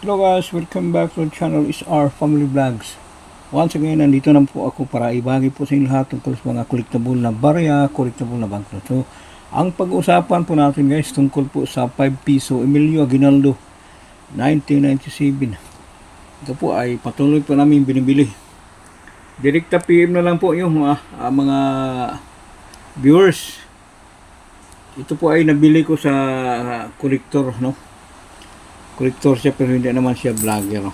Hello guys, welcome back to the channel is our family vlogs. Once again, nandito na po ako para ibagi po sa inyo lahat tungkol sa mga collectible na barya, collectible na banknote. So, ang pag-uusapan po natin guys tungkol po sa 5 piso Emilio Aguinaldo 1997. Ito po ay patuloy po namin binibili. Direkta PM na lang po yung mga viewers. Ito po ay nabili ko sa collector, no? Collector siya pero hindi naman siya vlogger, no?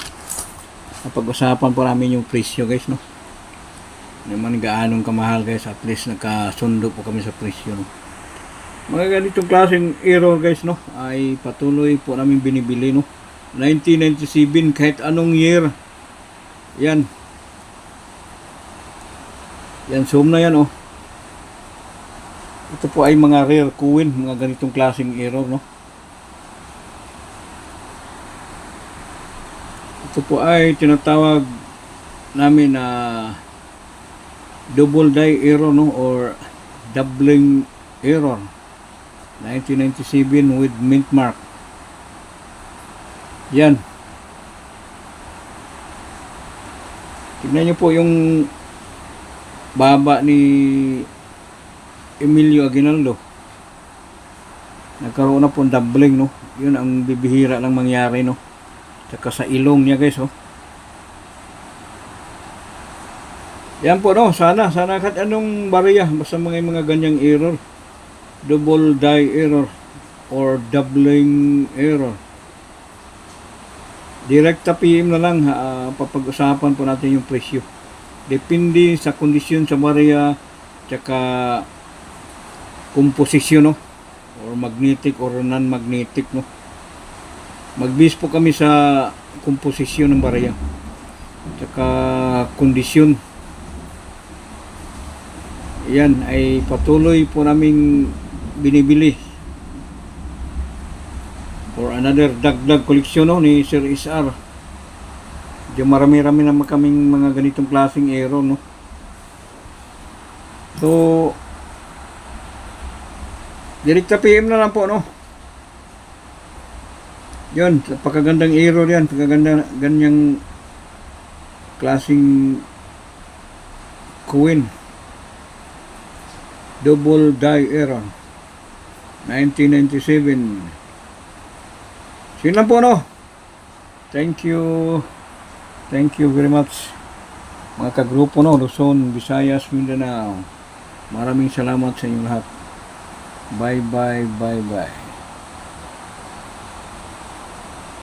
Napag-usapan po namin yung presyo guys, no? Naman gaanong kamahal guys, at least nakasundo po kami sa presyo, no? Mga ganitong klaseng error guys, no, ay patuloy po namin binibili, no? 1997, kahit anong year. Yan, zoom na yan, oh. Ito po ay mga rare coin, mga ganitong klaseng error, no? Ito po ay tinatawag namin na double die error, no, or doubling error. 1997 with mint mark. Yan. Tignan nyo po yung baba ni Emilio Aguinaldo. Nagkaroon na po doubling, no. Yun ang bibihira lang mangyari, no. Tsaka sa ilong niya guys, oh. Yan po, no. Sana kahit anong barya, basta mga ganyang error, double die error or doubling error, direkta PM na lang, papag-usapan po natin yung presyo. Depende sa kondisyon sa barya, tsaka komposisyon, no, or magnetic or non-magnetic, no. Mag-base po kami sa komposisyon ng barya, tsaka kondisyon. Yan ay patuloy po naming binibili for another dagdag koleksyon, no, ni Sir SR. Diyan marami-rami naman kaming mga ganitong klaseng error, no. So direkta PM na lang po, no. Yun, pagkagandang error yan, ganyang klaseng coin, double die error 1997. Yun lang po, no. Thank you very much mga kagrupo, no, Luzon, Visayas, Mindanao. Maraming salamat sa inyo lahat. Bye bye.